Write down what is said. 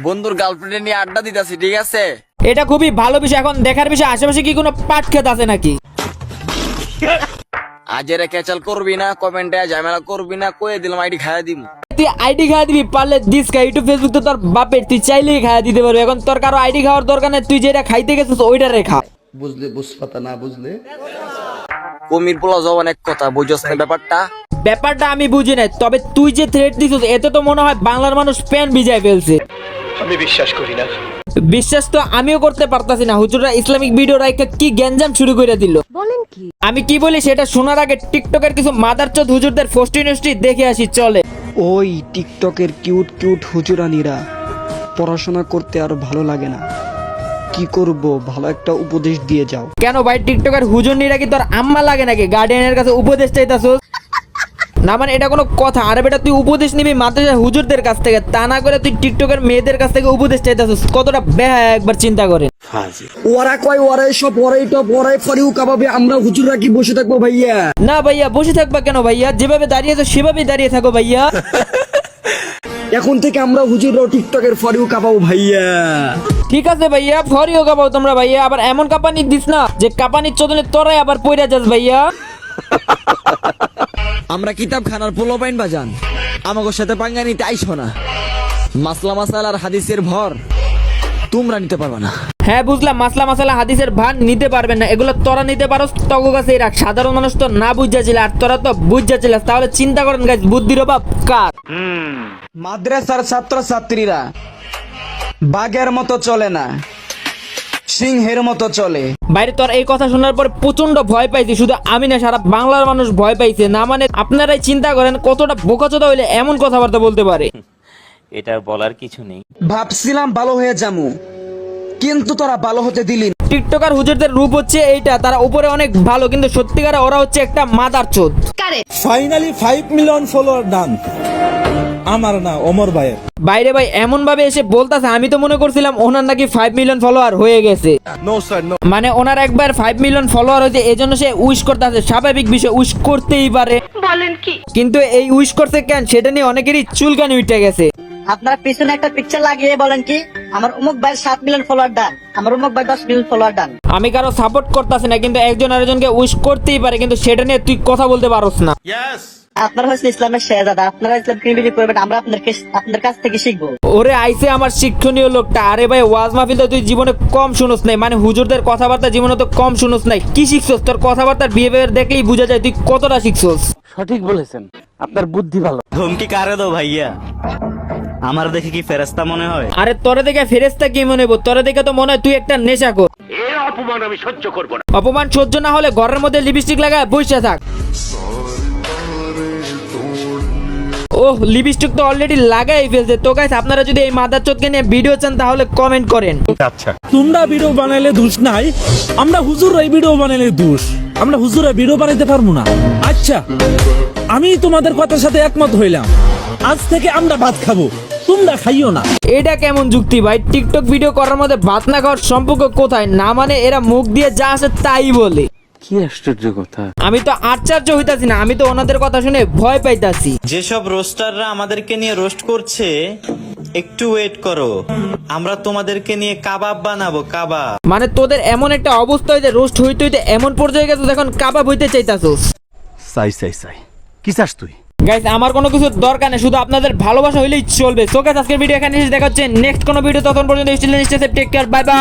বন্ধুর গার্লফ্রেন্ড নিয়ে আড্ডা দিতেছি, ঠিক আছে? এটা খুবই ভালো বিষয়। এখন দেখার বিষয় আশেপাশে কি কোনো পাট খেত আছে নাকি? আজ এরা ক্যাচাল করবি না, কমেন্টে ঝামেলা করবি না, কয়ে দিলাম আইডি খাইয়া দিব। তুই আইডি খাওয়া দিবি, পারলে দিস খা। ইউটিউব ফেসবুক তো তোর বাপের, তুই চাইলেই খাওয়া দিতে পারবি। এখন তোর কারো আইডি খাওয়ার দরকার নেই, তুই যেটা খাইতে গেছিস ওইটা রেখা। বুঝলে বুঝপাতা না বুঝলে কমির পোলা জবান এক কথা, বুঝছস না ব্যাপারটা? ব্যাপারটা আমি বুঝি নাই, তবে তুই যে থ্রেট দিছিস এতে তো মনে হয় বাংলার মানুষ প্যান ভিজায় ফেলছে। আমি বিশ্বাস করি না। বিশ্বাস তো আমিও করতে পারতাছি না। হুজুররা ইসলামিক ভিডিও রাইখা কি গ্যাঞ্জাম শুরু করে দিল। বলেন কি? আমি কি বলি সেটা শোনার আগে টিকটকের কিছু মাদারচোদ হুজুরদের ফোস্টি নষ্টি দেখে আসি, চলে। ওই টিকটকের কিউট কিউট হুজুরানিরা পড়াশোনা করতে আর ভালো লাগে না, কি করব, ভালো একটা উপদেশ দিয়ে যাও। কেন ভাই, টিকটকের হুজুরনিরা কি তোর আম্মা লাগে নাকি? গার্ডিয়ানের কাছে উপদেশ চাইতাছস না? মানে এটা কোনো কথা? আরে বেটা, তুই উপদেশ নিবি মাদ্রাসার হুজুরদের কাছ থেকে, তা না করে তুই টিকটকের মেয়েদের কাছ থেকে উপদেশ চাইতাছস। কতটা বেহা একবার চিন্তা করে। ওরা কয় ওরাই সব, ওরাই টপ, ওরাই ফরিউ কাবাবে, আমরা হুজুররা কি বসে থাকবো ভাইয়া? না ভাইয়া, বসে থাকবা কেন ভাইয়া? যেভাবে দাঁড়িয়েছো সেভাবেই দাঁড়িয়ে থাকো ভাইয়া। এখন থেকে আমরা হুজুররাও টিকটকের ফরিউ কাবাবো ভাইয়া। ঠিক আছে ভাইয়া, ফরিও কাঁপাও তোমরা ভাইয়া। আবার এমন কাঁপানি দিস না যে কাঁপানির চোদনে তোরাই আবার পইরা যাস ভাইয়া। আমরা কিতাব খানার পোলো পাইন বাজান, আমাকে সাথে পাঙ্গা নিতে আইসো না। মাসলা মাসাল আর হাদিসের ভর তোমরা নিতে পারবে না। হ্যাঁ বুঝলাম, মাসলা মাসালা হাদিসের ভান নিতে পারবেন না, এগুলো তোরা নিতে পারো তগো কাছে রাখ। সাধারণ মানুষ তো না বুঝাছিল, আর তোরা তো বুঝাছিল। তাহলে চিন্তা করেন গাইস, বুদ্ধির অভাব কার? মাদ্রাসার ছাত্র ছাত্রীরা বাঘের মতো চলে না, সিংহের মতো চলে। বাইরে তোর এই কথা শোনার পর প্রচন্ড ভয় পাইছি। শুধু আমি না, সারা বাংলার মানুষ ভয় পাইছে। না মানে আপনারাই চিন্তা করেন কতটা বোকাচোদা হইলে এমন কথাবার্তা বলতে পারে। এটা বলার কিছু নেই। ভাবছিলাম ভালো হয়ে যামু, কিন্তু তোরা ভালো হতে দিলি না। টিকটকার হুজুরদের রূপ হচ্ছে এইটা, তারা উপরে অনেক ভালো, কিন্তু সত্যিকারে ওরা হচ্ছে একটা মাদারচোদ। Finally 5 million follower done. আমার না, ওমর ভাইয়ের। বাইরে ভাই এমন ভাবে এসে বলতাছে, আমি তো মনে করছিলাম ওনার নাকি 5 মিলিয়ন ফলোয়ার হয়ে গেছে। মানে ওনার একবার 5 মিলিয়ন ফলোয়ার হয়েছে, এজন্য সে উইশ করতেছে। স্বাভাবিক বিষয়, উইশ করতেই পারে। বলেন কি? কিন্তু এই উইশ করছে কেন সেটা নিয়ে অনেকেরই চুলকানি উঠে গেছে। আপনার পিছনে একটা পিকচার লাগিয়ে বলেন কি আমার অমুক ভাই 7 মিলিয়ন ফলোয়ার ডান, আমার অমুক ভাই 10 মিলিয়ন ফলোয়ার ডান। আমি কারো সাপোর্ট করতেছি না, কিন্তু একজন আরেকজনকে উইশ করতেই পারে, কিন্তু সেটা নিয়ে তুই কথা বলতে পারোস না। আপনারা হচ্ছে ইসলামের শেহজাদা, আপনারা ইসলাম ক্রিমিনেট করবেন, আমরা আপনাদের কাছ থেকে শিখবো। ওরে আইছে আমার শিক্ষণীয় লোকটা। আরে ভাই, ওয়াজ মাহফিল তো তুই জীবনে কম শুনোস নাই, মানে হুজুরদের কথাবার্তা জীবনে তো কম শুনোস নাই। কি শিখছস? তোর কথাবার্তার বিহেভিয়ার দেখলেই বোঝা যায় তুই কতটা শিখছস। সঠিক বলেছেন, আপনার বুদ্ধি ভালো। ধমকি কারে দাও ভাইয়া? আমার দেখে কি ফেরেশতা মনে হয়? আরে তোরে দেখে ফেরেশতা কি মনে হইব? তোরে দেখে তো মনে হয় তুই একটা নেশাখোর। এই অপমান আমি সহ্য করব না। অপমান সহ্য না হলে ঘরের মধ্যে লিপস্টিক লাগায় বসে থাক। ওহ, লিপস্টিক তো অলরেডি লাগাই ফেলছে। তো গাইস, আপনারা যদি এই মাদারচোদকে নিয়ে ভিডিও চান তাহলে কমেন্ট করেন। তোমরা ভিডিও বানাইলে দোষ নাই, আমরা হুজুররাই ভিডিও বানাইলে দোষ। আমরা হুজুরা ভিডিও বানাইতে পারবো না। আচ্ছা, আমি তোমাদের কথার সাথে একমত হইলাম। আজ থেকে আমরা ভাত খাবো, তোমরা খাইও না। এটা কেমন যুক্তি ভাই? টিকটক ভিডিও করার মধ্যে ভাত না খাওয়ার সম্পর্ক কোথায়? না মানে এরা মুখ দিয়ে যা আসে তাই বলে। কি আশ্চর্য কথা। আমি তো আশ্চর্য হইতাছি না, আমি তো ওনাদের কথা শুনে ভয় পাইতাছি। যেসব রোস্টাররা আমাদেরকে নিয়ে রোস্ট করছে, একটু ওয়েট করো, আমরা তোমাদেরকে নিয়ে কাবাব বানাবো, কাবাব। মানে তোদের এমন একটা অবস্থা হইতে রোস্ট হইতে হইতে এমন পর্যায়ে গেছে এখন কাবাব হইতে চাইতাছস। সাই কি চাস তুই? গাইস, আমার কোনো কিছু দরকার নেই, শুধু আপনাদের ভালোবাসা হইলেই চলবে। সো গাইস, আজকের ভিডিও এখানে শেষ। দেখা হচ্ছে নেক্সট কোনো ভিডিও। তখন পর্যন্ত still take care, bye by.